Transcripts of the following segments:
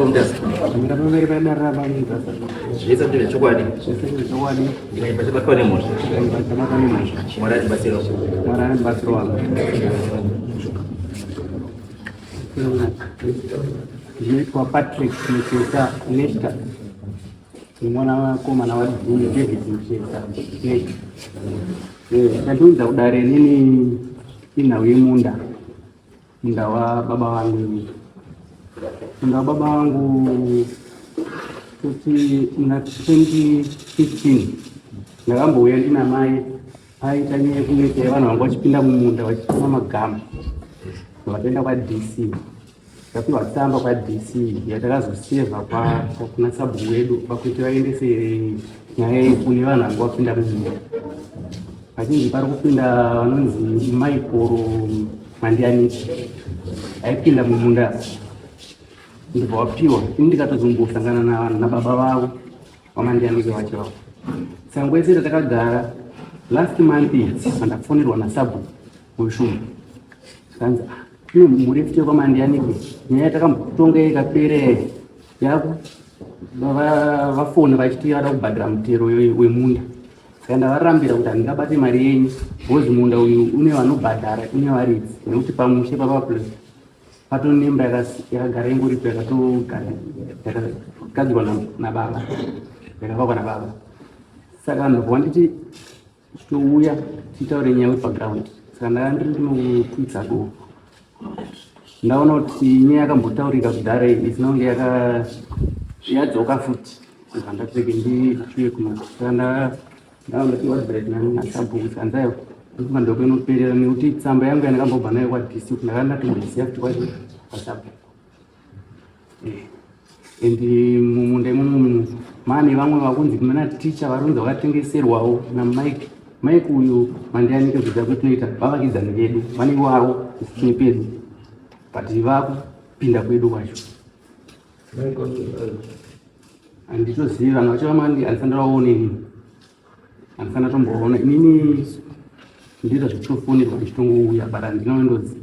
kwa Mutasa. Ndapomere padara pa Mutasa. Zvese kuti chokwadi. Zvese chokwadi. Ndikaita batwa nemosha. Ndabatwa nemosha. Mwari batsira. Mwari batsira wangu. Ndinoitwa Patrick Mucheka Nesta. Mwana wakomana wa David Mucheka Nesta. Ndatiudza kudare nini inhau yemunda. Munda wa baba wangu. Munda wa baba wangu kuti na 2015 ndakambouya ndina mai aita nyekuite vanhu vanga vachipinda mumunda vachituma magama vakaenda kwaDC. Ndapiwa tsamba kwaDC yatakazosevha kuna sabhuku wedu pakuti vaendese nyaya iyi kune vanhu vanga vapinda mumunda. Vachinji pari kupinda vanonzi Maikoro Mandianiki aipinda mumunda ndibva wapiwa ini ndikatozombosangana na baba vavo vamandianiki vacho. Sangwa yese takagara last month andafonerwa nasabhuku mushumba kanzi murefute kwamandianiki nyaya takambotonga ikapera yako vafona vachiti vada kubhadhira mutero wemunda. Saka ndavarambira kuti handingabate mari yenyu bhozi munda uyu une vanobhadhara une varidzi nekuti pamushe patone nemba yakagara ingoripo yakagadzirwa nababa yakavakwa nababa. Saka ndobva nditi chitouya tiitaure nyaya yepaground. Saka ndakandiri ndinokwidza doko ndaona kuti nyaya yakambotaurika kudhara isina kunge yadzoka futi ndandapfeke ndichiuye kuno. Saka ndaaaaasabhuku sanzayo ndoko inoperera nekuti tsamba yangu yandakambobva nayo kwaDC kuti ndakandatomboisiya kuti kwacho pasabhuku. And mumunda imomo mane vamwe vakunzi kumana ticha varunzi vakatengeserwawo naMike uyu Mandianiki zvidza kwetinoita vavakidzani vedu vane wavo isitini pedu but vakupinda kwedu kwacho. Handitozivi vanhu vacho vamandi handifanira vaoneni handifanira tomboona inini ndita zvichitofonerwa ndichitongouya but handinondoziva.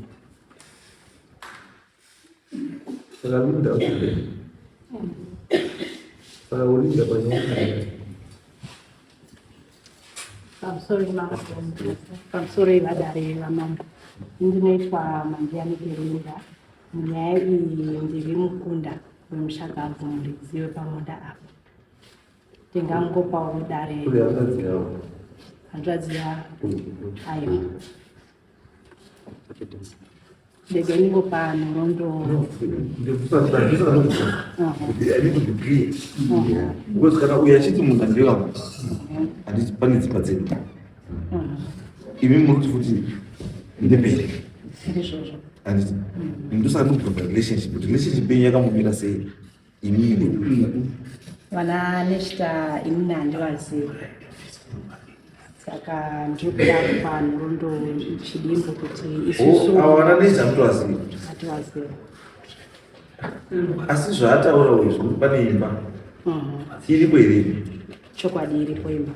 Pamusoro vadare vamambo ndinoitwa Mandianiki Linda. Nyaya iyi ndiri mukunda wemushakabvu murizive pamunda apa. Ndingangopawo dare hanzvadziya ayo ndegenikopa nhoroondo because kana uya achiti munhu andivamo handiti pane dzimba dzedu imi muri kuti futi ndepere ndizvozvo handiti ndosaka ndikubva relationship yenyu yakambomira sei imini vana Nesta inini handivazivi. Saka ndikuda kupa nhoroondo chidimbo kuti isusu vana Nesta mutovazivi hativazivi. asi zvaataura uyu zvekuti pane imba iripo iripo Chokwadi iripo imba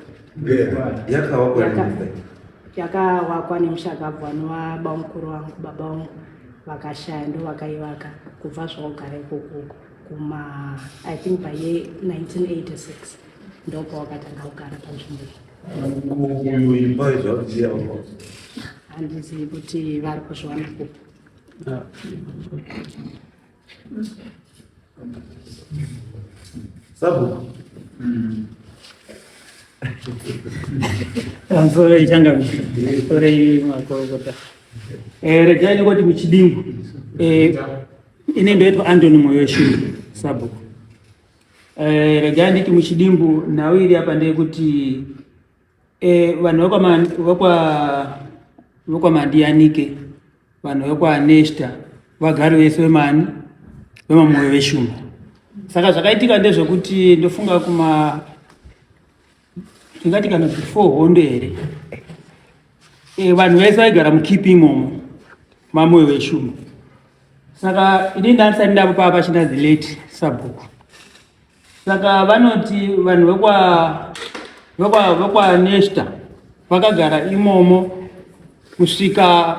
yakavakwa nemushakabvu anova bamukuru vangu baba vangu vakashaya ndo vakaivaka kubva zvakagara ikoko kuma I think by year 1986 ndopa wakatanga kugara panzvimbo. uyu imba izvakuziya Handizivi kuti vari kuzviwanapo. sabhuku Ansore changa sore makorokota. Regai kuti muchidimbu ine ndoitwa Anthony Moyoshi sabhuku. Regai nditi muchidimbu nawo iri apa ndekuti vanhu vekwa Mandianiki vanhu vekwa Nesta vagari vese vemani vemamoyo veshumba. Saka zvakaitika ndezvekuti ndofunga tingati kana before hondo here vanhu vese vaigara mukipi imomo mamoyo veshumba. Saka ini ndandisati ndapo papa chinanzi late sabhuku. Saka vanoti vanhu vekwa Nesta vakagara imomo kusvika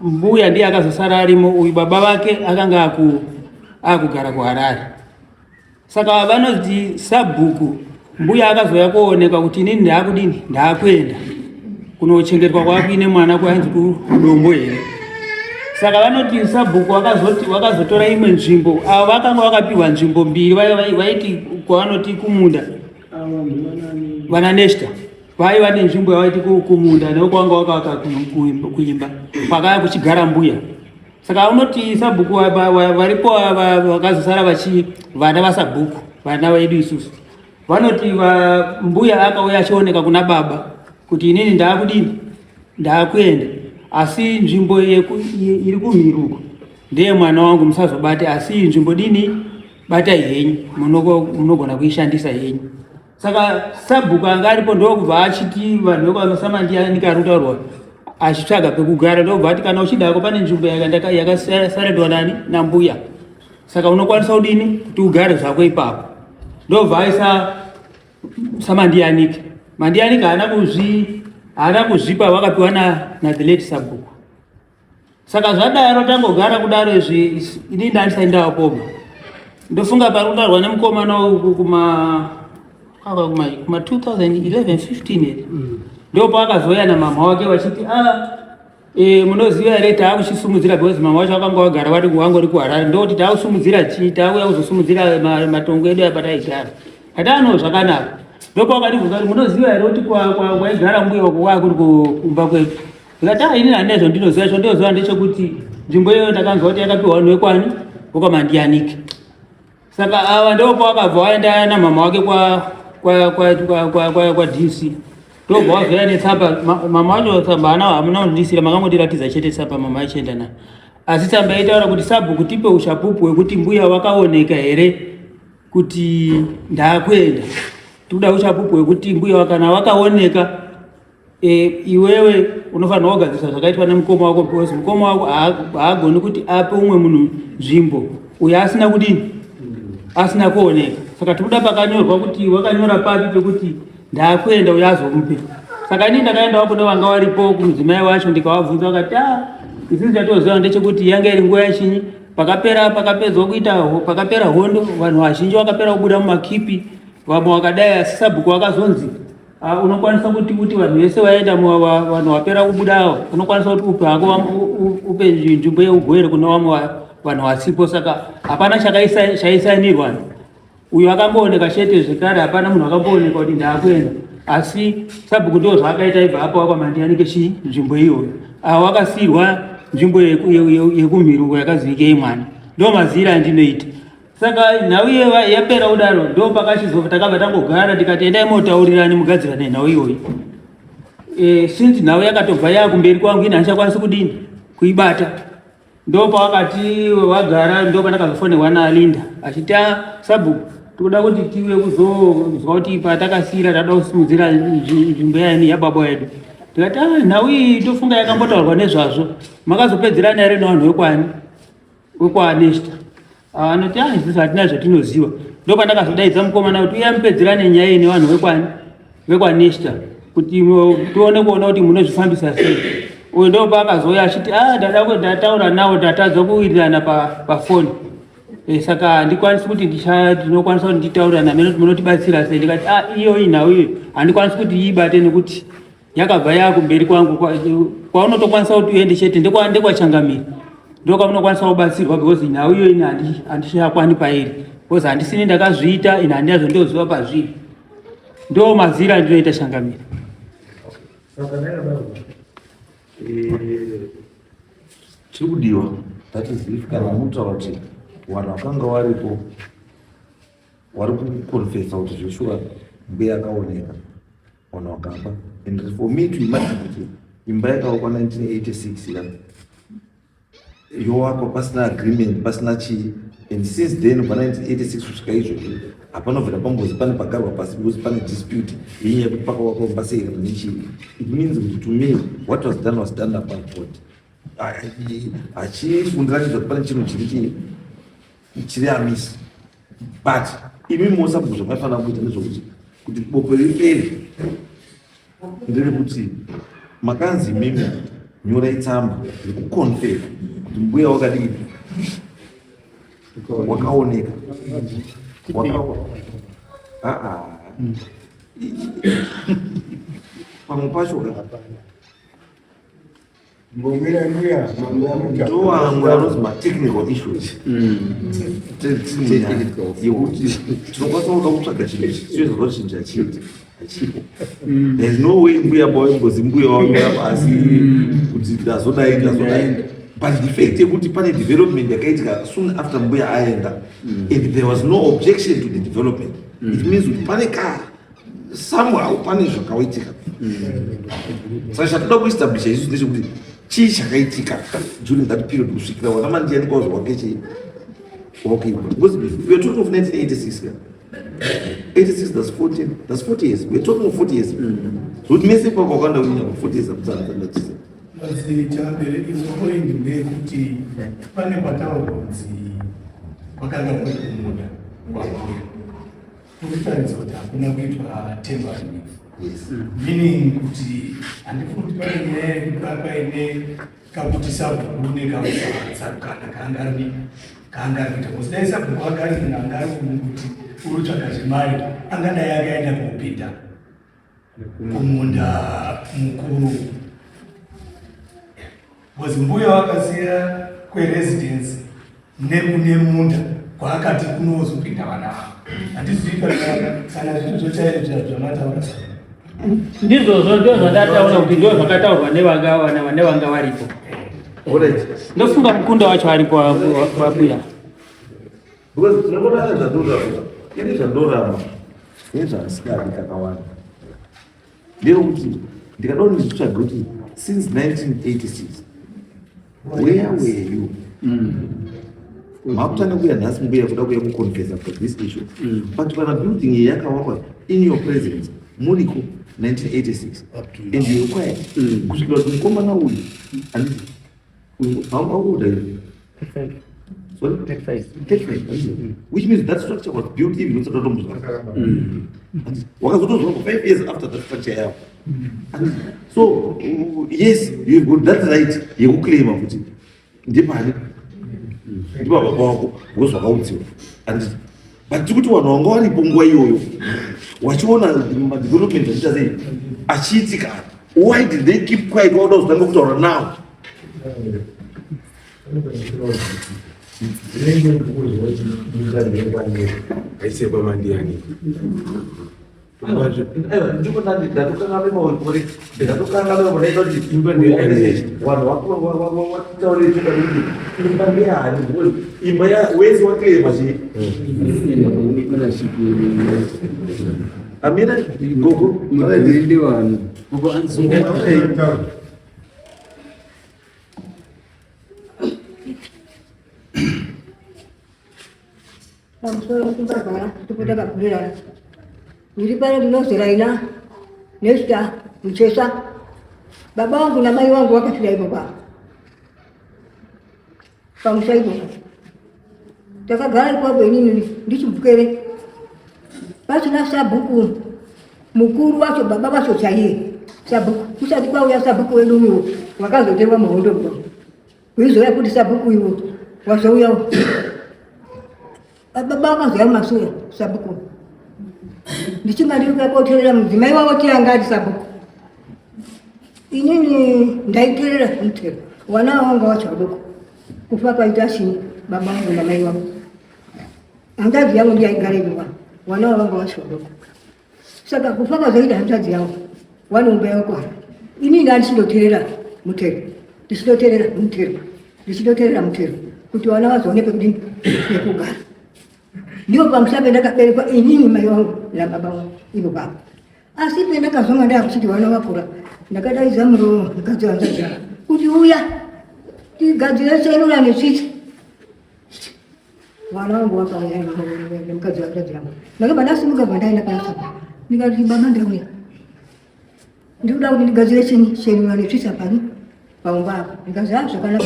mbuya ndiye akazosara arimo. Uyu baba vake akanga akugara kuHarare. Saka vanoti sabhuku mbuya akazoya kuoneka kuti inini ndakudini ndakwenda kunochengetwa kwakuine mwana kwanzi kudombo here. Saka vanoti sabhuku wakazotora imwe nzvimbo avo vakanga vakapiwa nzvimbo mbiri vaiti kwavanoti kumunda vana Nesta vaiva nenzvimbo yavaiti kumunda nekwanga vakavaka kuimba pakaya kuchigara mbuya. Saka unoti sabhuku varipo vakazosara vana vasabhuku vana vedu isusu vanoti mbuya akauya achioneka kuna baba kuti inini ndakudini ndakuenda asi nzvimbo iri kumhiruko ndeye mwana wangu musazobate asi nzvimbo dini batai henyu munogona kuishandisa henyu. Saka sabhuku anga aripo ndokubva achiti vanhu vekwasamandianika rutaurwa achitsvaga pekugara ndobva ati kana uchidako pane nzvimbo yakasaredwa nani nambuya saka unokwanisa kudini kuti ugare zvako ipapo ndobva aisa samandianike mandianike haana kuzvipa vakapiwa na the late sabhuku. Saka zvadaro tangogara kudaro izvi ini ndandisaendawo poma ndofunga parutarwa nemukomana uku kuma 2011-15 ndopo akazoya namama wake vachiti munoziva here taakuchisumudzira because mama wacho akanga wagara wangori kuHarare ndoti taakusumudzira chii tauya kuzosumudzira matongo edu apataigara atano zvakanaka ndopo akatibvunza kuti munoziva here kuti kwaigara mbuya wako wakuri kumba kwedu ndikati ini handina zvandinoziva chondoziva ndechekuti nzvimbo iyoyo ndakanzwa kuti yakapiwa vanhu vekwani vokwamandianike. Saka ava ndopo vakabva vaenda namama wake kwa DC ndobva wazoya netsamba mama wacho tsamba hamuna kundisira makangotiratidza chete tsamba mama achienda nayo asi tsamba itaura kuti sabhuku tipe ushapupu hwekuti mbuya wakaoneka here kuti ndakwenda tikuda ushapupu hwekuti mbuya kana wakaoneka iwewe unofanira kugadzirisa zvakaitwa nemukoma wako because mukoma wako haagoni kuti ape umwe munhu nzvimbo uyo asina kudini asina kuoneka. Saka tikuda pakanyorwa kuti wakanyora papi pekuti ndakwenda uyo azomupe. Saka ini ndakaendawo kune vanga varipo kumudzimai wacho ndikavabvunza vakati isini chatoziva ndechekuti yanga iri nguva yachinyi pakapedzwa kuita pakapera hondo vanhu vazhinji vakapera kubuda mumakipi vamwe vakadai asi sabhuku vakazonzi unokwanisa kuti vanhu vese vaenda vanhu vapera kubuda avo unokwanisa kuti upe hako upe nzvimbo yeugowere kune vamwe vanhu vasipo. Saka hapana chaisainirwa uyo akambooneka chete zvekare hapana munhu akambooneka kuti ndakwenda asi sabhuku ndo zvaakaita ibva apa wakwamandianike nzvimbo iyoyo avo vakasiyirwa nzvimbo yekumhiruko yakazivikei mwana ndo mazira andinoita. Saka nhau iye yapera kudaro ndo pakachizobva takabva tangogara tikati endai motaurirani mugadzirane nhau iyoyi since nhau yakatobva yakumberi kwangu ine handichakwanisi kudini kuibata ndo pawakati wagara ndo pandakazofonerwa naLinda achiti sabhuku tikuda kuti tive kuzonzwa kuti patakasira tada kusimudzira nzvimbo yani yababa wedu tikati nhau iyi tofunga yakambotaurwa nezvazvo makazopedzerana here nevanhu vekwaNesta anoti izvizvi hatina zvatinoziva ndo pandakazodaidza mukomana kuti uya mupedzerane nyaya iyi nevanhu vekwaNesta kuti tione kuona kuti munozvifambisa sei. Uyu ndo paakazoya achiti ndataura navo tatadza kuwirirana pafoni saka handikwanisi kuti ndinokwanisa kuti nditaurirana mene kuti munotibatsira sei ndikati iyoyi nhau iyo handikwanisi kuti iibate nekuti yakabva yakumberi kwangu kwaunotokwanisa kuti uende chete ndekwachangamira ndokamunokwanisa kubatsirwa because nhau iyo ini handichakwani pairi because handisini ndakazviita ine handina zvondoziva pazviri ndo mazira andinoita Changamira. chikudiwa tatizivifukana mutaura kuti vanhu vakanga varipo vari kukonfesa kuti zveshuwa mbuya yakaoneka vanhu vakamba and for me to imagine kuti imba yakavakwa 1986 yovakwa pasina agreement pasina chii and since then pa 1986 kusvika izvozvo hapanobvira pambozi pane pagarwa pasi because pane dispute yenyaya yekuti pakavakwa pasi here nechii. It means kuti to me what was done above board. Hachifundira kuti pane chinhu chiri amisi but imi mosabhuku zvamafanira kuita nezvokuti kuti bope ripere nderekuti makanzi mimi nyorai tsamba yekuconfirm kuti mbuya wakadii wakaoneka pamwe pacho ndovanonzi matechnical issues yekuti tinokwanisa kuda kutsvaga chinhu chichizoa chinhu chachiiti hachipo. There's no way mbuya bawengozi mbuya wanga asi kuti ndazodai. But the fact yekuti pane development yakaitika soon after mbuya aenda and there was no objection to the development, it means kuti pane somehow pane zvakaitika. Saka chatoda kuestablisha isu ndechekuti chii chakaitika during that period kusvikira wana mandiani kwazvo wake chii. Okay, because we are talking of 1986. 86, that's 40 years. We are talking of 40 years. So it means if we are 40 years, yes. Meaning kuti andifuni paine kakuti sabhune kamusarukana kaangarita kusidai sabhuku agari angari kuti urutsvaga zvemari angadai akaenda kupinda kumunda mukuru because mbuya wakasiya kweresidence nekune munda kwaakati kunozopinda vana vavo. Handizvika kana zvinhu zvochairi zvamataura ndizvozvo ndio zvandataura kuti ndio zvakataurwa nevanga varipo. Ndofunga mukunda wacho aripo wabuya. Because tinobona zvandorama nezvasikadi kakawanda ndeyekuti ndikadawo ndizvitsvaga kuti since 1986 where were you? Makutanga kuya nhasi mbuya kuda kuya kuconfessa for this issue, but kana building yakavakwa in your presence muriko 1986 and you were quiet kusvikira kuti mukomana uyu how old are you? 35. Which means that structure was built even without a wakazotozwa 5 years after that structure yavo. So yes, you've got that right yekuclaima kuti ndipani ndibaba kwako ngozvakaudziwa handiti, but tikuti vanhu vanga varipo nguva iyoyo wachiona madevelopment achiita sei achiitika, why did they keep quiet wauda kuzotanga kutaura now? Nilipale linozeraina nesta mchesa baba wangu na mai wangu wakafika hivyo pamusaibo takagara kwa benini ndichimukere basi na sabuku mukuru wacho baba wacho chaiye sabuku kusati kwa uya sabuku wenu wakazotewa mahondo kwa hizo ya kuti sabuku hiyo wasauya baba wakazoya masuya sabuku ndichingadika koterera mudzimai wavo tiangati sabuku inini ndaiterera mutero wana wanga wacho wadoko kufa kwaita shini baba wangu na mai wangu hanzvadzi yangu ndiyaigara iva wana wavanga wacho wadoko saka kufa kwazoita hanzvadzi yangu wanombeya kwara inini ndandichindoterera mutero ndichinoterera mutero kuti wana vazoone pekudini pekugara. Ndio pamushabe ndakaberekwa inini mai wangu na baba wangu ivo baba asi pe ndakazonga ndakuchiti wana vakura ndakadaidza muromo mukadzi wanzazara kuti uya tigadzire selula nesvitsi wana wangu wakauya nemukadzi wanzazira ndakabva ndasimuka bva ndaenda panasaba ndikati baba ndauya ndikuda kuti ndigadzire chini selula nesvitsi apani paumba apa ndikazi zvakanaka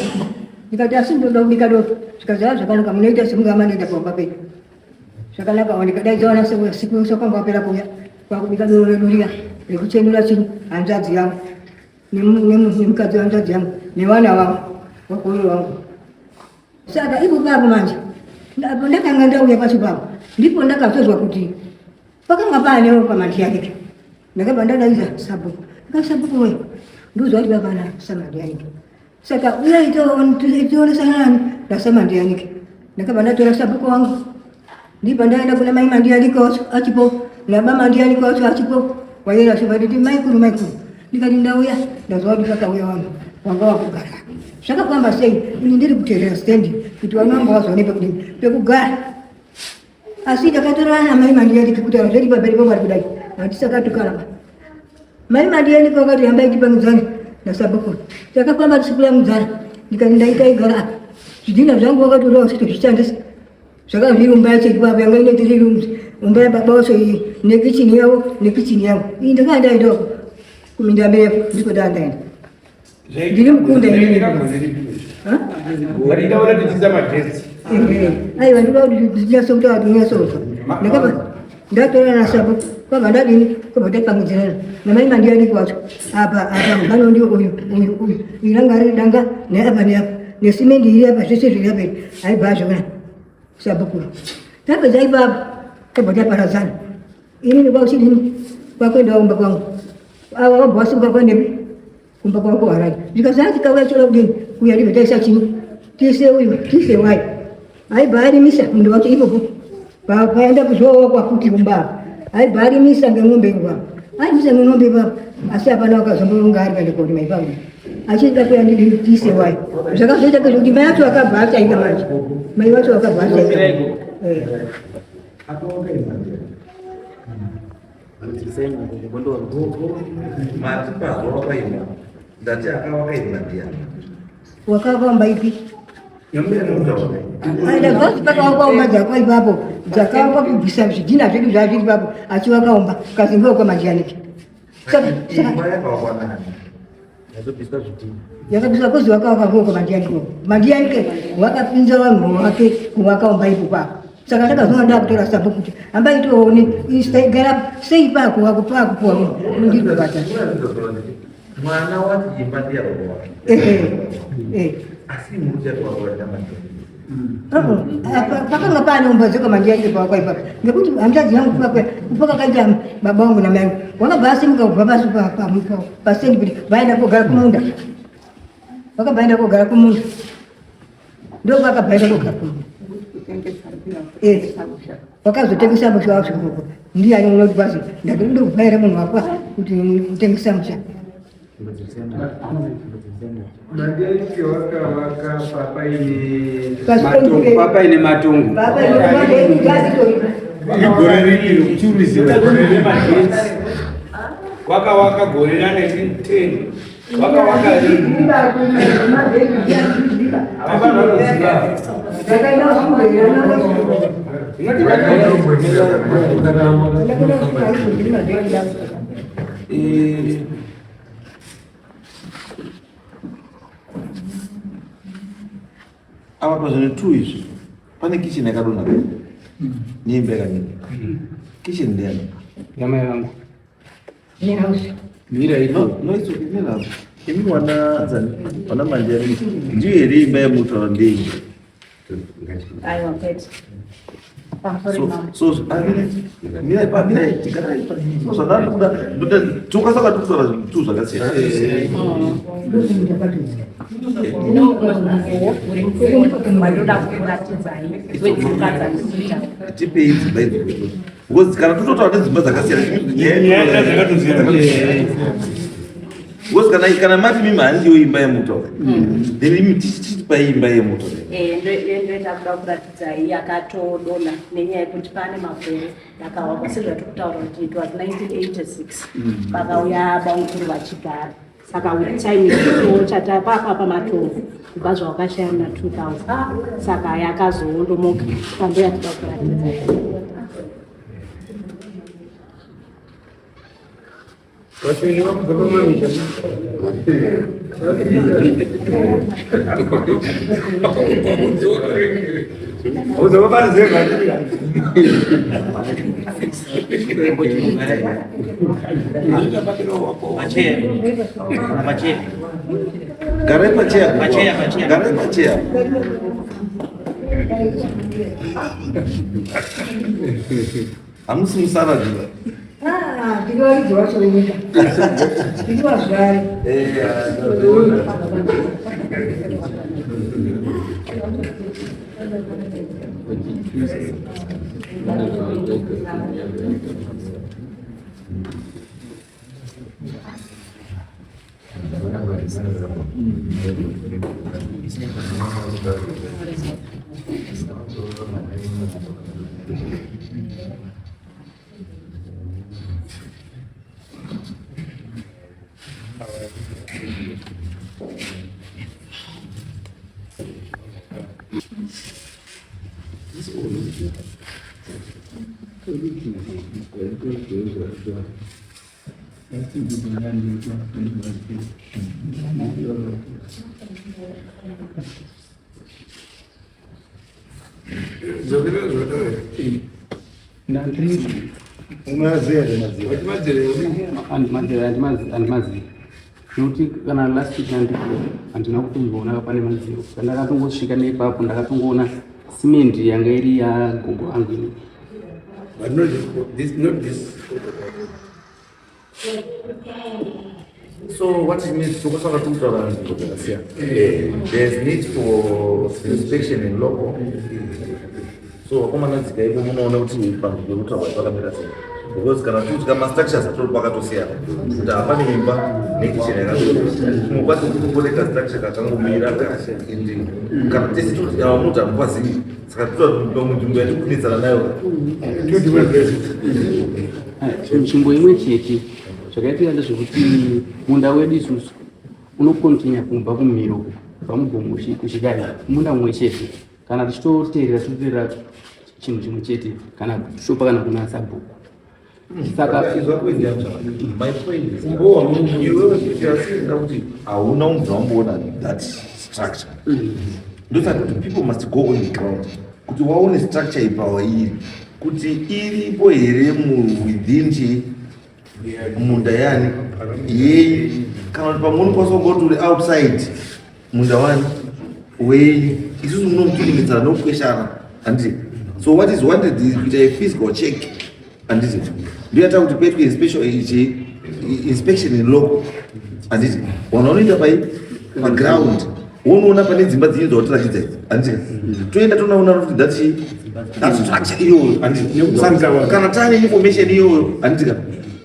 ndikati asi ndoda kubika doto zvikazi zvakanaka munoita semungamanoita paumba pedu zvakanaka wandikadaidzawana siku sokwanga wapera kuya kwakubika doro redu riya rekuchenura chini hanzvadzi yangu nemukadzi wanzvadzi yangu nevana vavo vakuru vangu. Saka ipo papo manje ndakanga ndauya pacho papo ndipo ndakazozwa kuti pakanga panewo pamandi yake ndakabva ndadaiza sabhuku sabhuku we ndozwa kuti papana samandi yanike saka uya itoonesa ndasamandi yanike ndakabva ndatora sabhuku wangu ndipo ndaenda kuna mai mandi yanike achipo naba mandi yanike achipo wayera shivaditi maikulu ndikati ndauya ndazwa kuti pakauya wangu wanga wakugara zvakafamba sei ini ndiri kuteerera stendi kuti vanonga vazonepa kuti pekugara asi takatorana mai mandiyani kutaura zveti pamberi pamwari kudai hatisakatukana mai mandiyani vakati hambai tipamudzana nasabhuku takafamba tisikupamudzana ndikati ndaita igara apa zvidhina zvangu vakatorawo sitozvishandisa zvakazvirumba chekipapa yanga ine 3 rooms umba yababa wacho iyi nekichini yavo nekichini yangu iyi ndakanga ndaendako kuminda mirefu ndiko ndandaenda ndiri mukunda aiwa ndinoda kuti ndinyasokuta kuti unyasouzwa ndatora nasabhuku kwabva ndadini kwabva tapangidzirana namai mandiyani wacho apa mugano ndio uyu iranga riri danga neapa neapa nesimendi iri apa zvese zviri apa aibva zvona sabhuku tapedza ipapo tabva taparadzana ini ndikauchidini kwakuendawo kumba kwangu ava vabva vasuka kwandepi kumba kwangu kuHarare ndikazaa tikauya choda kudini kuya ndibva taisa chini tiise uyu tiise wayo aibva arimisa munhu wacho ipopo paenda kuzvowa kwakuti kumbava aibva arimisa ngemombe ipapo arimisa ngemombe ipapo asi hapana wakazomboronga ari kaenda korima ipapo achida kuya ndidi tiise wayo zvakazoita kezvokuti mai vacho vakabva achaika manje mai vacho vakabva achaika wakavamba ipi aidazvasi pakavaumba dzakwa ipapo dzakavakwa kubvisa zvidhina zvedu zvazviri ipapo achivakaumba kazimbiwa mandiyanike yakabviswa kozi wakavakwa mandiyanike mandiyanike wakapinza vanhu vake kuvakaumba ipo papo saka ndakazonga ndakutora sabhuku kuti hambai toone gara sei pako wakupakupuwa ndibata mwana wati imba ndiaro asi muruchatu wakuenda pakanga pane umbadzika mandiyanike pawakwa ipapo ngekuti hanzvadzi yangu kupaka kaita baba vangu namai vangu wakabva asimuka kubva pasi pastendi kuti vaenda kogara kumunda vakabvaenda kogara kumunda ndo vakabvaenda kogara kumunda wakazotengesa musha wavo zvikoko ndiani unoti basi ndatoda kubvaira munhu wakwa kuti utengesa musha papa ine matongo igore riri kuchiurizira wakawaka gore rane 10 wakawaka riri apa pazvine 2 izvi pane kitchen yakadonha nyimbe yakanyika kitchen ndiyani yamai vangu noisokenerapo imi wana mandiani ndiyo here imba yemutaura ndei tokasaka tokutaura tu zvakasiyana tipei dzimba idzi because kana tototaura nedzimba dzakasiyana because kana mati mimi handiyo imba yemutaura then imi tichitipai imba yemutaura ndoenda kuda kuratidza iyi yakatodona nenyaya yekuti pane makore yakawakwa sezvatiri kutaura kuti it was 1986 pakauya baukuru vachigara saka time chitoo chatapapa pamatongo kubva zvawakashaya muna 2000 saka yakazondomoka pando yatida kuratidza garai pachea Amusimusana jua. Diluar jual sebenarnya. Diluar jual. Nokuti kana last week handina kutomboona pane maziro pandakatongosvika neipapo ndakatongoona simende yanga iri yagogo angu ini. But not this. So what it means to there's need for inspection in local. So komanadzika ipo munoona kuti pamukutaura pakamira sei, because kana kuti kama structures atori pakatosiyana kuti hapane imba nekicheni yakatomukwati kutoboleka structure kakangomira ende kana tese toti muti hamukwazivi saka totoa munzvimbo yatikunetsana nayo nzvimbo imwe chete zvakaitika ndezvekuti munda wedu isusu unokontinya kubva kumiro pamubhomu kuchidai munda mumwe chete kana tichitoteerera chinhu chimwe chete kana kushopa kana kunasa bhuku. Saka my point is kuti hauna unhu wamboona that structure. Ndosaka kuti people must go on the ground kuti waone structure ipawa iri kuti iripo here within munda yani yei kana kuti pamwe unokwanisa kungoti uri outside munda wani wei isusu munomutulimitsana nokukweshana handiti. So what is wanted is kuita a physical check handiti ndoyata kuti petwe inspection in local handiti vanhu vanoita paground unoona pane dzimba dzinye dzavatiratidza idzi handiti toenda tonaona kuti that structure iyoyo handiti kana taane information iyoyo handiti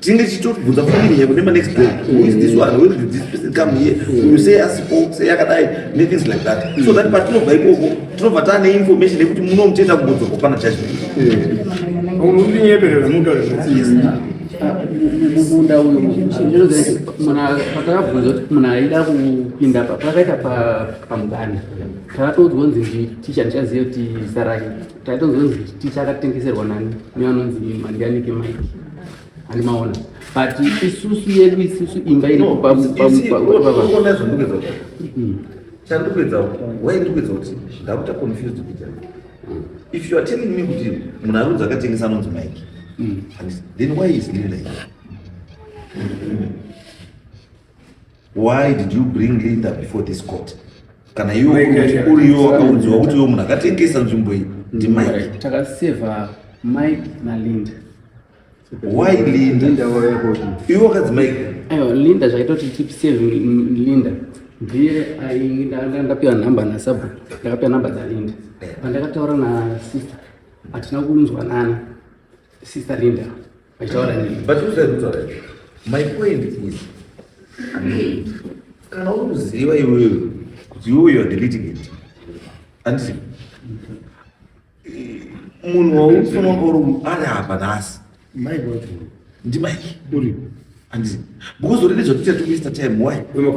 tinge tichitobvunza family kune next day who is this one, where did this person come here, you say asipo say yakadai things like that, so that patinobva ikoko tinobva taane information yekuti munomutenda kubudza kupana judgment. Munda uyu patakabvunza kuti munhu aida kupinda pakaita pamuganda takatoudzwa kunzi ticha ndichaziva kuti saraki taitonzwa kunzi ticha akatengeserwa nani nevanonzi mandianike maiki handimaona but isusu yedu isusu imba iripo chandikuedza why ndikuedza kuti ndakuta confused kuita if you are telling me kuti munhu ari kunzi akatengesa anonzi maiki then why is Linda here? Why did you bring Linda before this court? Kana iwo uriyo wakaudziwa kuti iwo munhu akatengesa nzvimbo iyi ndi Mike. Takaseva Mike na Linda. Why Linda? Iwo wakadzi Mike. Ayo Linda zvakaita kuti tip save Linda. Ndiye ndapiwa namba nasabu. Ndakapiwa namba dzaLinda. Pandakataura na sister atina kunzwanana. Sister Linda. But who said that? My point is, kana uziva iwewe kuti iwewe are the litigant. And munhu waufanira kunge ari apa nhasi ndi Mike uri handisi because already zvakutiita towaste time. Why? Uyu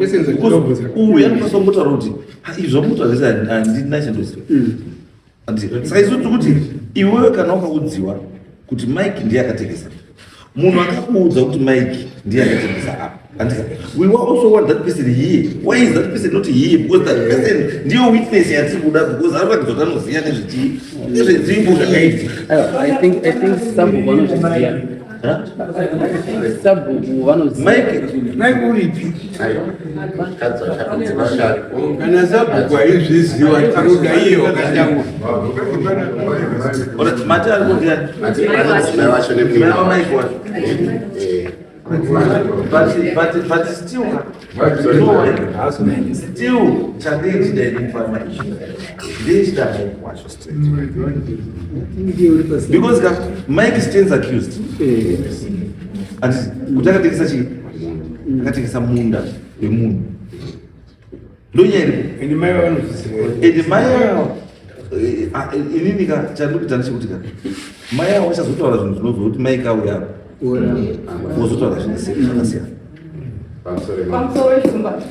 anokwanisa kungotaura kuti izvi zvamutaura zvese handina chandosira. Saka isu tiri kuti iwewe kana wakaudziwa kuti Mike ndiye akatengesa, munhu akakuudza kuti Mike ndiye akatengesa apa, handika we also want that person here. Why is that person not here? Because that person ndiyo witness yatiri kuda, because arikuratidza kuti anoziva nezvenzvimbo zvakaitika. I think some vanozviziva Sabu wanozi. Mike ulipi? Kana sabu kwa hizi ziwa taruda hiyo kajangu. Ora mate alikuja. But still challenge the information. This that I watch because Mike stands accused. And kutaka tekisa chi katika munda emundu ndonyeri Inimayo wanu inini ka chandu kitanisha kutika maya washa zotola zvinhu zvinozoti Mike auya wozotola zvinhu zvakasiyana pamusoro shumba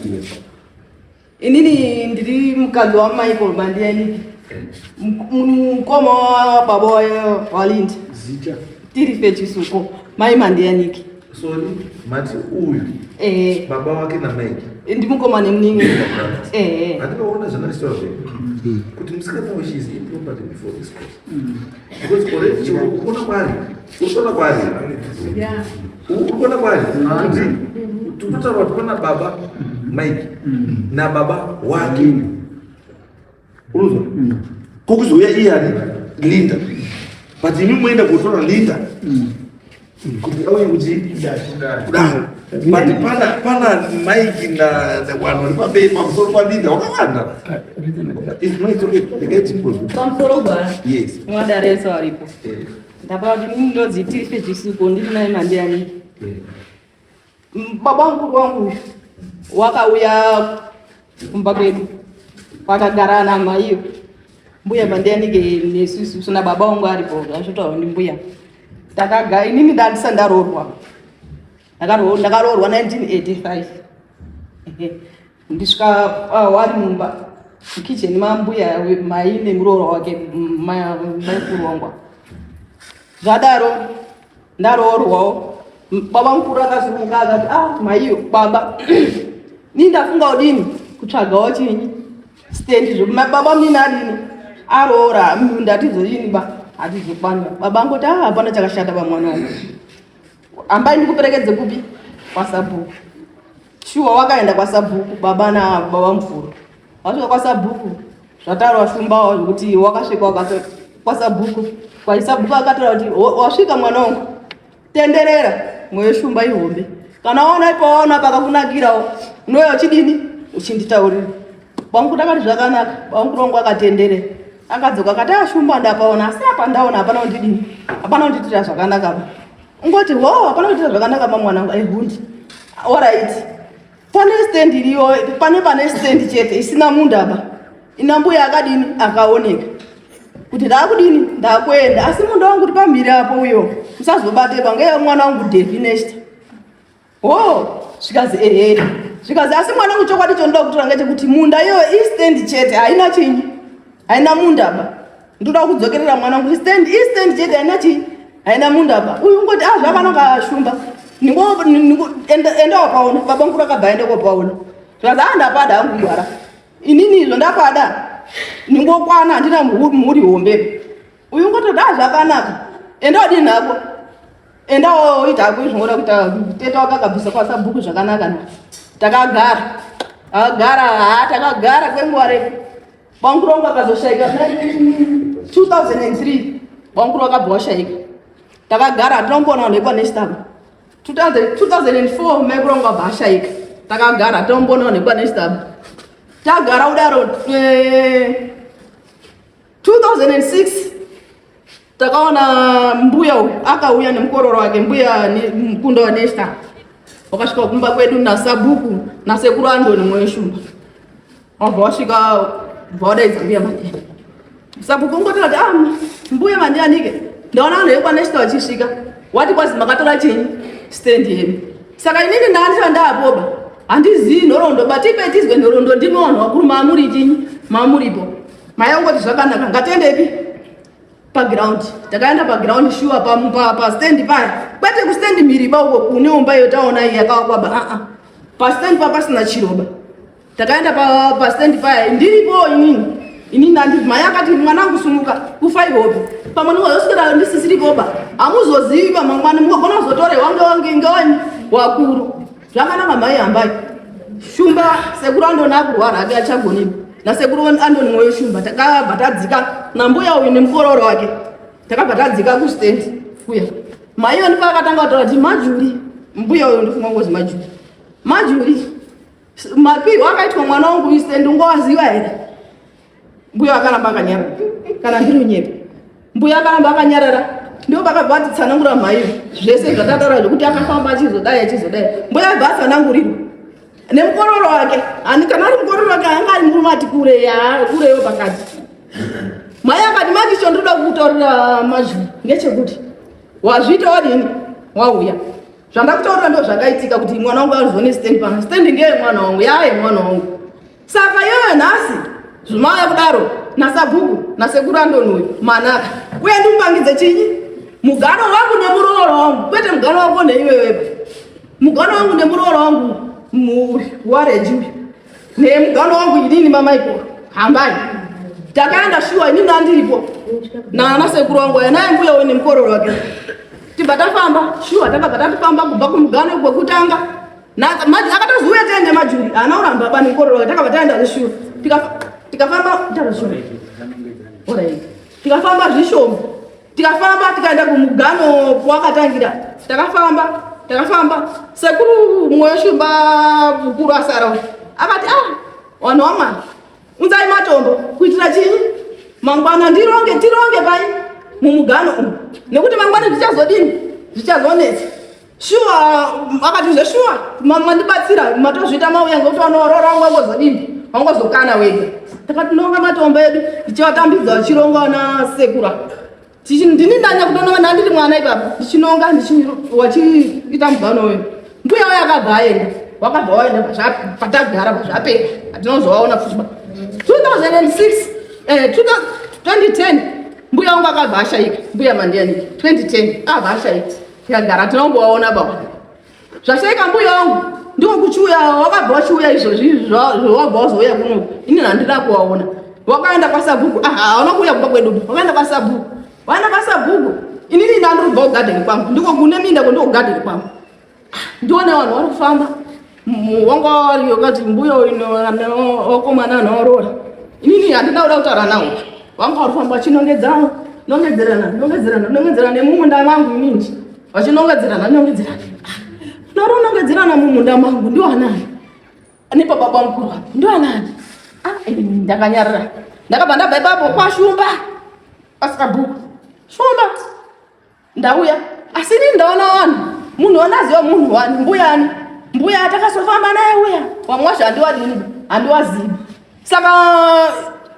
inini ndiri mukadzi wa Michael Bandiani mukoma wa baba walindi tiri fechisuko mai Mandianiki sorry mati uyu baba wake na Mike ndi mukoma nemuningi andinoona zvanaiswa kuti musikana she is improperty before this court because already ukona kwari ukona kwari tunotaura kuti pana baba Mike na baba wake unozwa kokuzouya iyani Linda but imi moenda kutora Linda kuti auye kuti kudaro but pana Mike na vanhu vari pamberi pamusoro paLinda wakawanda pamusoro gwara yes mwadaresa waripo ndapati ndodzi tiri fechisuko ndiri mai Mandianiki baba wangu wakauya kumba kwedu wakagara na maiyo mbuya Mandianiki nesusu sina baba wangu aripo zvasvotaura ndi mbuya takagara inini ndandisa ndaroorwa 1985 ndisvika wari mumba mukicheni mambuya mai nemuroorwa wake maikuru wangu zvadaro ndaroorwawo baba mukuru akazunguka akati maiyo baba ni ndafunga udini kutsvagawo chinyi stendi baba mnini adini aroora ndatizodini hatizokwanwa baba angoti hapana chakashata pamwana wangu ambai ndikuperekedze kupi kwasabhuku shuwa wakaenda kwasabhuku baba na baba mukuru wasvika kwasabhuku zvataurwa shumbawo zvekuti wakasvika kwasabhuku kwaisabhuku akataura kuti wasvika mwana wangu tenderera mweyo shumba ihombe kana waona ipawaona pakakunakirawo unoya uchidini uchinditaurira bamukuru akati zvakanaka bamukuru wangu akatenderera akadzoka akati ashumba ndapaona asi apa ndaona hapana kundidini hapana kunditira zvakanaka ungoti hapana kunditira zvakanaka mamwanangu aihundi alright pane stand iriyo pane stand chete isina mundaba ina mbuya akadini akaoneka kuti ndakudini ndakuenda asi munda wangu uri pamhiri apo uyo musazobatepa ngeye mwana wangu definest zvikazi zvikazi asi mwana wangu chokwadi chondoda kutora ngechekuti munda iyo istand chete haina chinyi haina mundaba ndoda kudzokerera mwana wangu stand chete haina chinyi haina mundaba uyu ngoti zvakanaka shumba enda wapaona baba mukuru akabva aenda kwapaona zvikazi ndapada hangu gwara inini izvo ndapada ningokwana handina mhuri hombe uyu ngototi zvakanaka enda wadini nako enda woita hako izvinoda kuita teta wakakabvisa kwasabhuku zvakanaka na takagara kwenguva refu bamukuru wangu akazoshaika 2003 bamukuru wakabva washaika takagara tinombona nekwanestaba 2004 maikuru wangu abva ashaika takagara tinombona nekwanestaba tagara udaro 2006 takaona mbuya akauya nemukororo wake mbuya mukunda wanesta wakasvika kumba kwedu nasabhuku nasekuru andoni mweshumba wabva wasvika vaudaidza mbuya Mandiani sabhuku ungoti kuti mbuya Mandianike ndaona vanhu vekwanesta vachisvika wati kwazi makatora chinyi stendi yenu saka inini ndaandisa ndaapoba handizii nhoroondo batipe tizwe nhoroondo ndimi vanhu vakuru maamuri chinyi maamuripo mayangoti zvakanaka ngatiendepi paground takaenda paground shuwa pastendi paya kwete kustendi mhiriba uko kune umba yotaona iyi yakawakwaba pastendi pa pasina chiroba takaenda pastendi paya ndiripo inini ini ndandi mai akati mwana wangu sumuka kufa ihope pamwe wazoswera ndisisiri koba amuzoziva mangwana mugogona kuzotore wange ngawani wakuru zvakanaka mai ambai shumba sekuru andona kurwara ake achagoni na sekuru andoni mwoyo shumba takabva tadzika nambuya uyu nemukororo wake takabva tadzika kustand kuya mai iyo ndipo akatanga kutaura kuti majuri mbuya uyu ndifunga ngozi majuri mapirwo akaitwa mwana wangu istand ungowaziva here mbuya akaramba akanyarara kana ndiri unyepe mbuya akaramba akanyarara ndio bakabva atitsanangura mhaiyo zvese zvatataura zvokuti akafamba achizodai mbuya abva atsanangurirwa nemukororo wake kana ari mukororo wake anga ari murume ati kureyo pakati mai akati machicho ndoda kutaurira majuru ngechekuti wazviita wadini wauya zvandakutaurira ndo zvakaitika kuti mwana wangu azone stand pana stand ngeye mwana wangu yaye mwana wangu saka iyoyo nhasi zvimaya kudaro nasabhuku nasekuru andonuyu manaka uye ndimupangidze chinyi mugano wangu nemurooro wangu kwete mugano wako neiwewepa mugano wangu nemurooro wangu wareji uyu nemugano wangu idini mamaiko hambai takaenda shuwa inini andiripo nasekuru wangu aya naye mbuya uyu nemukororo wake tibva tafamba shuwa takabva tatifamba kubva kumugano kwekutanga akatozouya tiende majuri anauramba bani mukororo wake takabva taenda zeshuwa tikafamba zvishoma tikafamba tikaenda kumugano kwakatangira takafamba sekuru mwoyo shumba mukuru asara akati vanhu vamwana unzai matombo kuitira chinyi mangwana tironge pai mumugano umu nekuti mangwana zvichazonetsa shuwa akati zveshuwa mandibatsira matozviita mauya ngekuti vanorora wangozokana wega takatinonga matombo edu tichivatambidza vachirongwa nasekura ndini ndanya kutononga ndandiri mwana ipapo ndichinonga wachiita mugano wedu mbuya uyo akabva aenda wakabva waenda patagara zvapera hatinozovaona futi 2010 mbuya wangu akabva ashaika mbuya mandianiki 2010 abva ashaika tikagara tinombovaona baba zvashaika mbuya wangu ndiwo kuchiuya wakabva wachiuya izvozvi zvawabva wazouya kuno ini handida kuvaona wakaenda kwasabhuku haona kuuya kumba kwedu wakaenda kwasabhuku waenda kwasabhuku inini ndandirubva kugadheni kwangu ndiko kune minda kwendiko kugadheni kwangu ndione vanhu vari kufamba wanga wariyo kati mbuya wakomana anoorora inini handina kuda kutaura nawo wanga vari kufamba vachinongedzerana nemumunda mangu ininji vachinongedzerana naronongedzerana mumunda mangu ndiwanani nepababa mukuru wangu ndiwanani ndakanyarara ndakabva ndabva ipapo kwashumba pasabhuku shumba ndauya asi ini ndaona vanhu munhu wanaziva munhu wani mbuya takasofamba naye uya wamwe wacho handiwazivi saka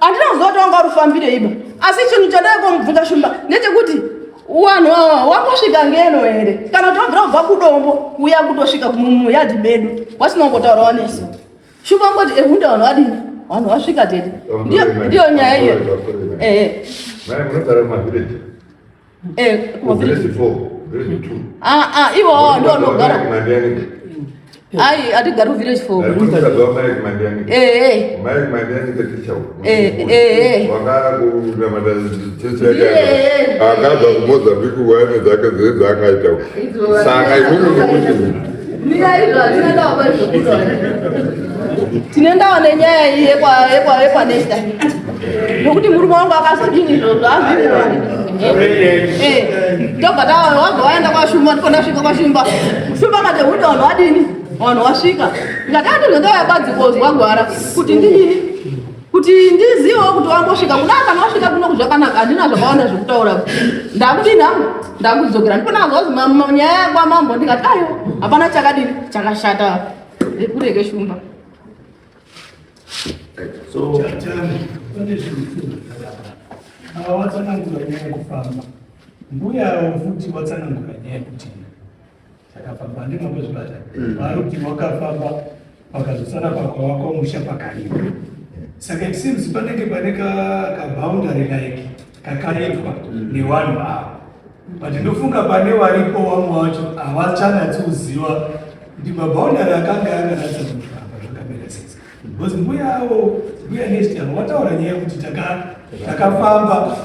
handina kuzoti wanga rufambire iba asi chinhu chadai kumubvunza shumba ndechekuti vanhu wambosvika ngeno here kana kuti wabvira kubva kudombo kuya kutosvika muyadhi medu wasinongotaurawo nesu shumba ngoti ehunda vanhu vadini vanhu vasvika tete ndiyo nyaya iyo ivo ndo vanogara ai hatigari kuvillage 4 akabva kumozambique waine dzake dzee dzaangaita saka tinendawo nenyaya yekwanesta nokuti murume wangu akazodini tobva wabva waenda kwashumba ndikondasvika kwashumba shumba kati huti vanhu vadini vanhu vasvika ndikati andizondauya badzikozwa gwara kuti ndini kuti ndizivewo kuti wambosvika kudai kana wasvika kuno kuzvakanaka handina zvakawanda zvekutaura ndakudini hangu ndakudzokera ndiponakazozi nyaya yakwamambo ndikati ayo hapana chakadini chakashata rekureke shumba watsanangura nyaya yekufamba mbuya futi watsanangura nyaya yekuti takafamba ndimapozvibata vari kuti wakafamba pakazosara pakwawakomusha pakarima saka iseems panenge pane kaboundary like kakaitwa nevanhu ava but ndofunga pane varipo vamwe vacho havachanatsi kuziva kuti maboundary akanga akanatsa kufamba zvakamira sei because mbuya avo mbuya nesti wataura nyaya yekuti takafamba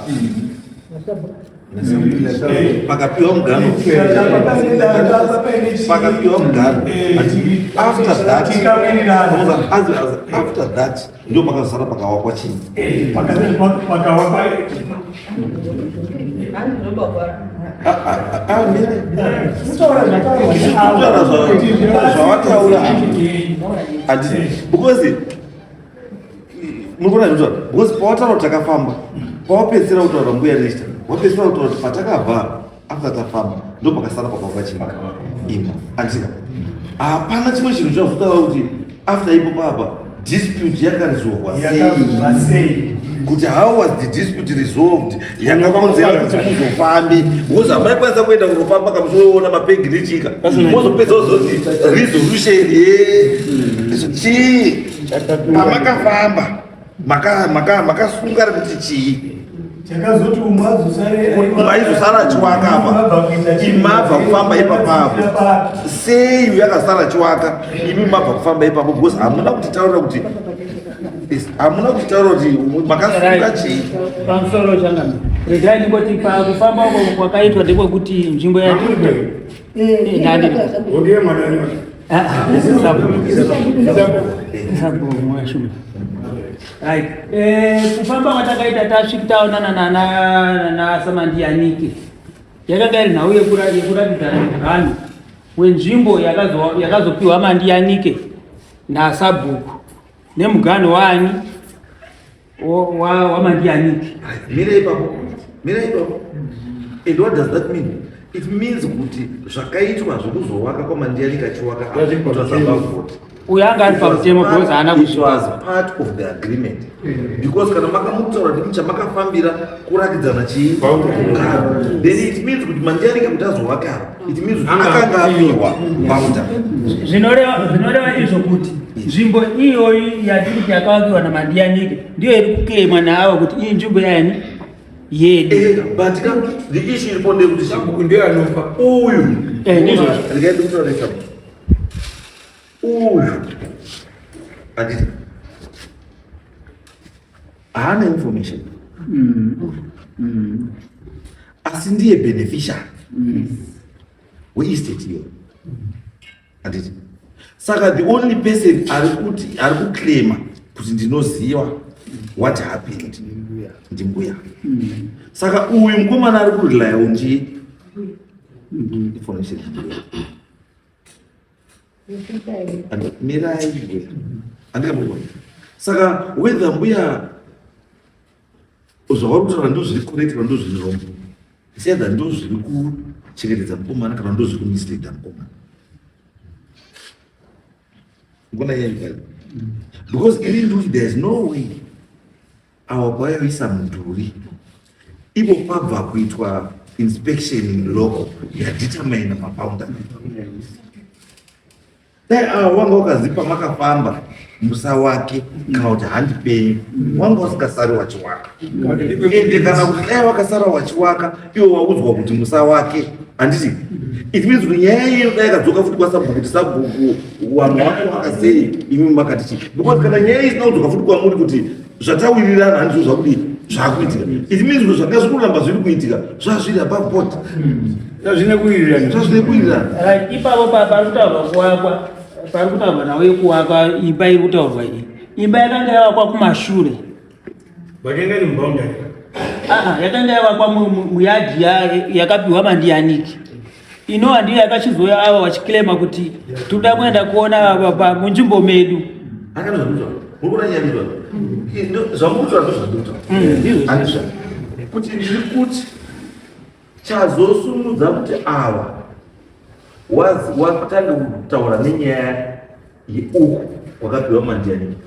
pakapiwa mugano after that ndio pakazara pakawakwa chini pakawakwa zvawataura because murikuona zvinotaura because pawataura kuti takafamba pawapedzisira kutaura mbuya nesta wapedzisira kutaura kuti patakabva after tafamba ndo pakasara pakawakwa chini ima andika hapana chimwe chinhu chinozotaura kuti after ipo papa dispute yakaresolvwa sei kuti how was the dispute resolved yakakonzera kuti muzofambe because hamaikwanisa kuenda kunofamba kamusoona mapengirichika mozopedza uzoti resolution chii pamakafamba makasunga kuti chii chakazoti maizosara achiwaka apa imabva kufamba ipapapo sei yakasara achiwaka imi mabva kufamba ipapo because hamuna kutitaurira kuti makasunga chii pamusoro changana regai ndingoti pakufamba uko kwakaitwa ndekwekuti nzvimbo kufamba kwatakaita tasvika taonana nasamandianike yakanga iri nhau yekuratidzana mugano wenzvimbo yakazopiwa mandianike nasabhuku nemugano waani wamandianike. Mira ipapo and what does that mean? It means kuti zvakaitwa zvekuzowaka kwamandianike achiwaka uyo anga ari pamutemo because haana kusvika. It was part of the agreement because kana makamutaura kuti chamakafambira kurakidzana chii then it means kuti mandianike kuti azowaka it means kuti akanga apiwa bauta zvinoreva izvo kuti nzvimbo iyoyi yatiri yakawakiwa namandianike ndiyo iri kuklaimwa naavo kuti iyi nzvimbo yani yedu but the issue iripo ndekuti sabhuku ndiyo anopa uyu ndikaidi kutaurisa uyu anditi haana information asi ndiye beneficiary weestate iyo anditi saka the only person ari kuclaima kuti ndinoziva what happened ndimbuya saka uyu mukomana ari kurelayo nji information mirai andikamubona saka whether mbuya zvavari kutaura ndo zviri correct kana ndo zviri wrong sedha ndo zviri kuchengetedza mukomana kana ndo zviri kumisleda mukomana ngona yai because ini nduti there is no way awakwayoisa mudhuri ivo pabva kuitwa inspection in local yadetermine maboundary dai wanga wakazipa makafamba musa wake kana kuti handipenyu wanga usikasari wachiwaka ende kana kuti dai wakasara wachiwaka iwo waudzwa kuti musa wake handiti it means kuti nyaya iyo dai kadzoka futi kwasabhuku kuti sabhuku wanhu wako wakasei imi makati chii because kana nyaya isina kudzoka futi kwamuri kuti zvatawirirana handizvo zvakuti zvakuitika it means kuti zvanga zvikuramba zviri kuitika zvazviri above zvazvine kuwirirana ipapo pari kutaurwa kuwakwa pari kutaurwa nawo yekuwaka imba iri kutaurwa iyi imba yakanga yavakwa kumashure yakanga yavakwa muyadhi yakapiwa mandianiki inova ndiyo yakachizoya ava vachiclaima kuti toda kuenda kuona munzvimbo medu kuti ndiri kuti chazosunudza kuti ava watanga kutaura nenyaya yeuku wakapiwa mandianiki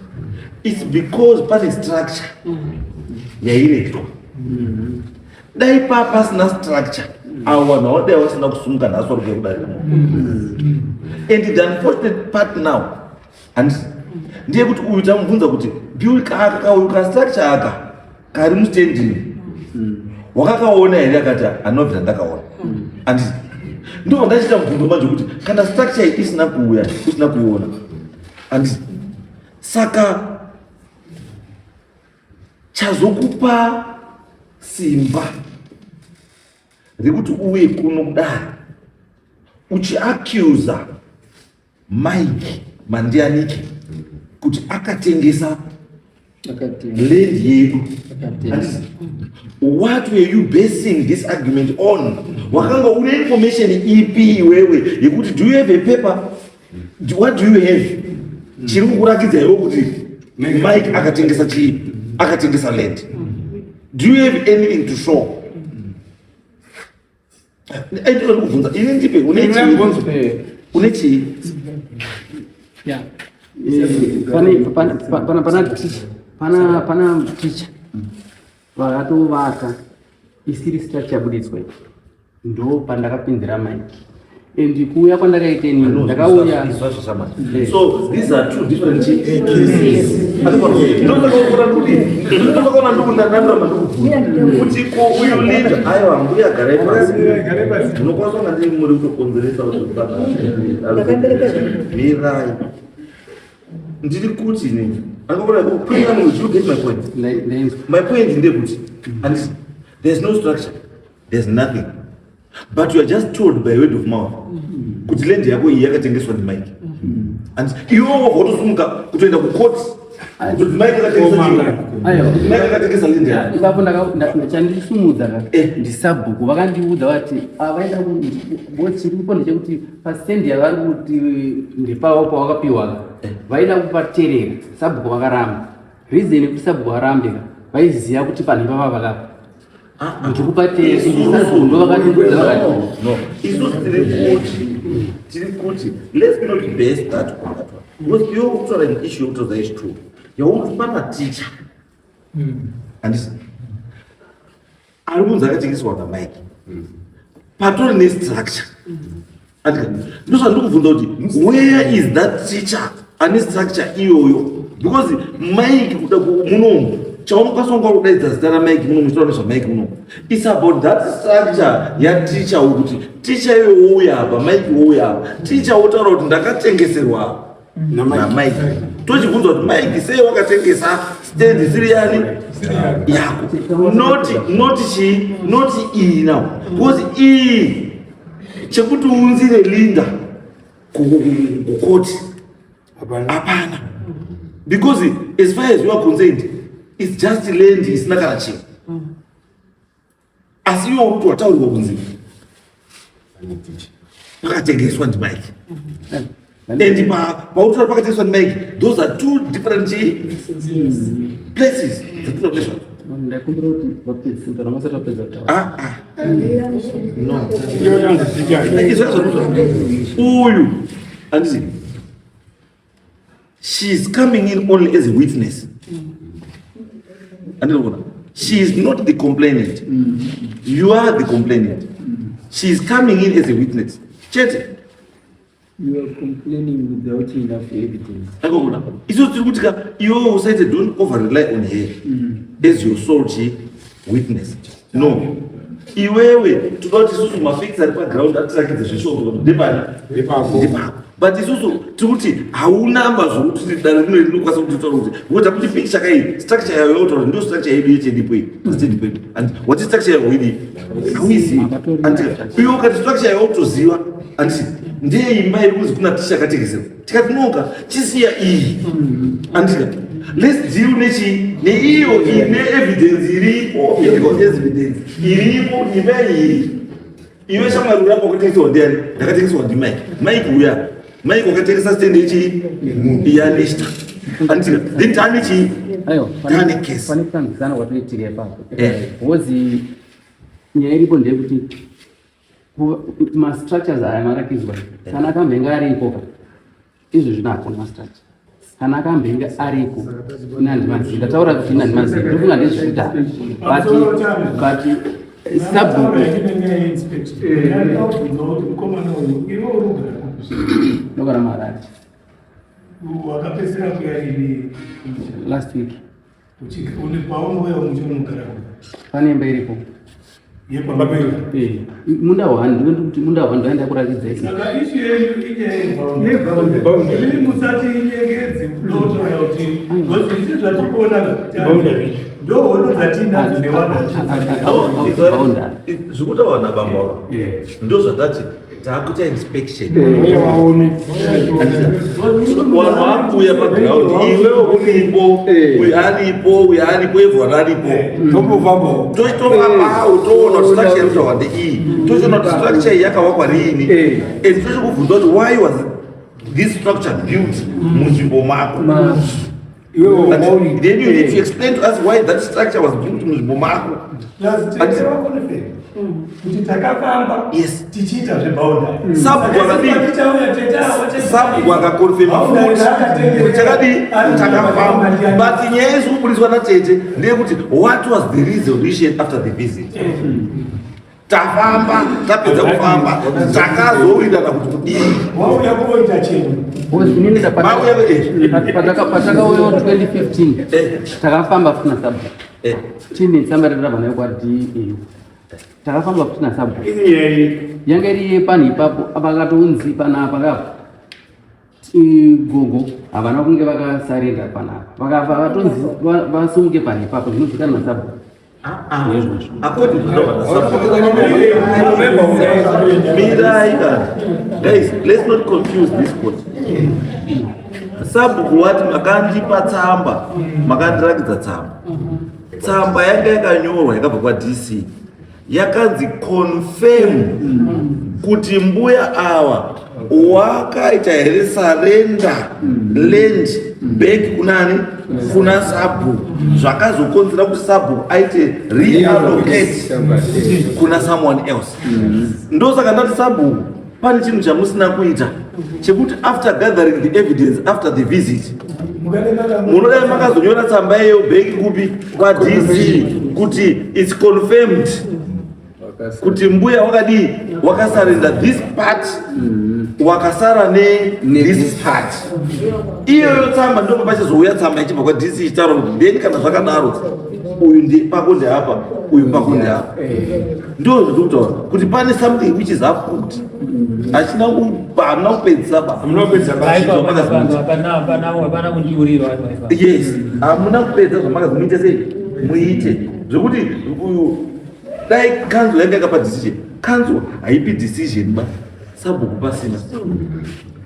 its because pane structure yairetwa dai pasina structure avo vanhu vaodai vasina kusunga nhasi vari kudarika and the unfortunate part now ndeyekuti uyu tamubvunza kuti kauyu kastructure aka kari mustandini wakakaona here akati hanovhira ndakaona anditi ndo ndachita mubvunzo manje kuti kana structure iyi isina kuuya usina kuiona anditi saka chazokupa simba rekuti uye kuno kudai uchiacuza Mike Mandianiki kuti akatengesa land yedu. What were you basing this argument on? Wakanga une information ipi wewe yekuti do you have a paper? What do you have? Chiri kukurakidza iwe kuti Mike akatengesa land. Do you have anything to show? pana ticha vakatovaka isiri structure buditswe ndo pandakapinzira Mike and kuuya kwandakaite nini ndakauya. So these are two different cases. Kuti uyu leader ayo ambuya gare pasi ndinokwanisa kunga ndiri muri kutokonzeresa mirai ndiri kuti nini you get my point. My point is that there's no structure, there's nothing, but you are just told by word of mouth kuti land yako iyi yakatengeswa ndiMike and iwo wotosumuka kutoenda kucourt kuti Mike akatengesa land yako. Ipapo ndachandisumudza ndisabhuku vakandiudza vati avaenda chiripo ndechekuti pasendi yavari kuti ndepavo pawakapiwa vaida kupaterera sabhuku vakaramba. Reason yekuti sabhuku varambika vaiziva kuti panhu ipapa vakapa ndikupaterera ndo vakandiudza vakati no. Isusu tiri kuti let's not base that on that one because you also have an issue to the issue. You want to teacher and ari kunzi akatengeswa naMike patori nestructure ndosandikubvunza kuti where is that teacher ane structure iyoyo because Mike kuda munomu chaunokwanisa kunga kudaidza zita raMike munomu chitaura nezvaMike munomu it's about that structure yateacher wokuti teacher iyoyo wouya apa Mike wouya apa teacher wotaura kuti ndakatengeserwa naMike tochibvunza kuti Mike sei wakatengesa stand siri yani yako not iyi now because iyi chekuti unzire Linda kukoti hapana because as far as you are concerned it's just land isina kana chinhu asi iwo kuti wataurirwa kunzi pakatengeswa ndiMike and pautora pakatengeswa ndiMike those are two different places. Uyu andisi she is coming in only as a witness. She is not the complainant. You are the complainant. She is coming in as a witness. Chet. You are complaining without enough evidence. You said don't over rely on her as your sole witness. No. Iwewe tukauti isusu mafix ari paground atisakidze zvishoko ndepani but isusu tikuti hauna mazvokuti dare rino rinokwanisa kuti taura kuti ngoda kuti picture kai structure yayo yotaura ndio structure yedu yecheDP and what is structure yayo idi hauizi and iwe ukati structure yayo utoziva and ndiye imba iri kunzi kuna tisha akatengesera tikati noka chisiya iyi and let's deal neiyo ine evidence iripo evidence iripo imei iwe shamwari urapo wakatengeswa ndiani ndakatengeswa ndiMike uya Mike wakatengesa stand ichi iyanista andika then tani chi tani case pane kutangisana kwatoitire papo wozi nyaya iripo ndeyekuti ma-structures aya marakizwa kana akamhenga aripo izvo zvinakona ma-structure kana akamhenga aripo inandimazivi ndataura kuti inandimazivi ndofunga ndezvikuta but sabhuku nogara maHarare wakapesera kuyani last week uni paunoya muchonogara pane imba iripo munda wani ndikuti munda wani ndaenda kurakidza isi saka isu yedu musati inyengedzi kulotoya kuti ngozvisi zvatikuona Ndo zatina zimewana. Zvekutawana bamba ndo zvadati takuita inspection. Vanhu vakuuya paground, iwewe ulipo, uyu aripo, everyone aripo. Tochitofambawo toona kuti structure inotaurwa ndeiyi, tochiona kuti structure iyi yakavakwa riini, and tochikubvunza kuti why was this structure built munzvimbo mako. Then you need to explain to us why that structure was built munzvimbo mako. Kuti takafamba tichiita zveboundary. Sabu wakakonfirma futi kuti takadi takafamba, but nyaya yezvikuburiswa natete ndeyekuti what was the resolution after the visit. Tafamba, tapedza kufamba, takazowirana kuti kudii. Wauya kuoita chenyu. Patakauyawo 2015 takafamba kusina sabu. Chini sambarira vana vekwati takafamba kusina sabu. Yanga iri pani ipapo apakatonzi panapa kapo. Gogo havana kunge vakasarenda panapa. Vakafa vatonzi vasunge pani ipapo zvinozvikana sabu. According to guys, let's not confuse this point. Sabu kuwati makandipa tsamba, makandirakidza tsamba. Tsamba yanga yakanyorwa yakabva kwa DC. Yakanzi confirm kuti mbuya awa wakaita here surrender land back kunani kuna Sabu, zvakazokonzera kuti Sabu aite reallocate kuna someone else. Ndosaka ndati Sabu pane chinhu chamusina kuita chekuti after gathering the evidence after the visit munodai makazonyora tsamba yeyo back kupi kwa DC kuti it's confirmed kuti mbuya wakadi wakasarenda this part wakasara this part. Iyoyo tsamba ndipo pachizouya tsamba ichibva kwa DC ichitaura kuti ndeni kana zvakadaro uyu ndi pako ndeapa uyu pako ndeapa. Ndo zvekutaura kuti pane something which is afoot. Achina kupedzisa hapana kundiurira. Yes, hamuna kupedza zvamakazi muite sei muite zvekuti uyu dai kanzwa yanga yakapa decision. Kanzwa haipi decision ba Sabu pasina.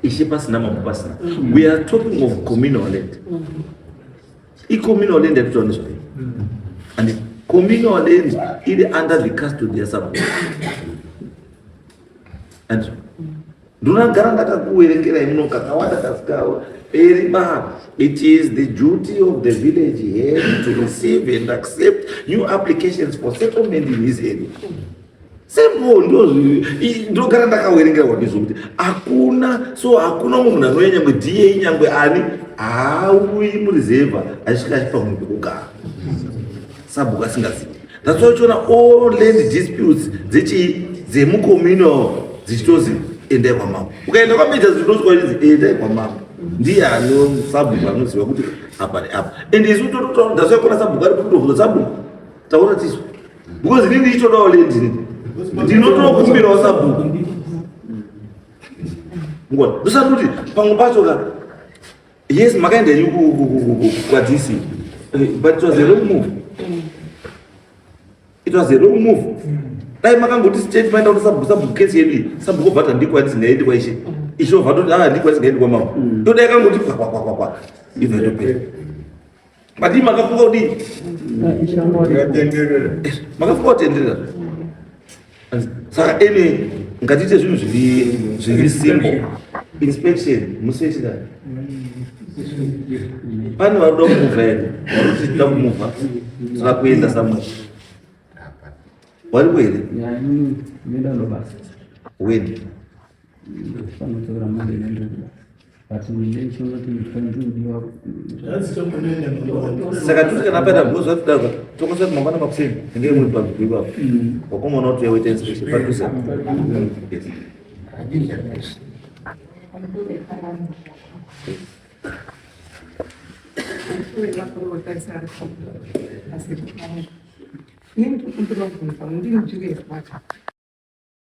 Ishe pasina mabu pasina. We are talking of communal land. Communal land that you understand. And communal land is under the custody of Sabu. And do not it is the duty of the village head to receive and accept new applications for settlement in this area. Simple, ndo gara ndakawerengera wadizo kuti hakuna munhu anouya nyangwe DA nyangwe ani auyi mureserva asvika achipa munhu pekugara Sabu kasingazivi. That's why uchiona all land disputes dzemucommunal dzichitozi endai kwamambo. Ukaenda kwamajor zvinozwa kuti endai kwamambo. Ndiye Sabu anoziva kuti apa neapa. And isu tototaura that's why kuna Sabu kari kutovhunza Sabu taura tisu. Because inini ichitodawo land inini. Ndinotokumbirawo Sabu. Ngona. Ndosanoti pamwe pacho ka yes makaenda kwa DC. But it was a wrong move. It was a wrong move. Dai makangoti statement out Sabu case yedu Sabu ko bata ndiko ndisingaendi kwa ishe. Isho vato ndiko ndisingaendi kwa mama. To dai kangoti kwa. Even to but he makafuka udi. Makafuka tendera. Saka ene ngatite zvinhu zviri simple. Inspection musechida. Pane varuda kumuvha ere varuti tida kumuvha saka kuenda somewhere vari kwere when saka tuti kana paita mbuzo vatidaka tokosati mangwana makuseni ndenge muri pabvi ipapo wakomona kuti yaita inspection paduse. Nem tu controlas, não digo que é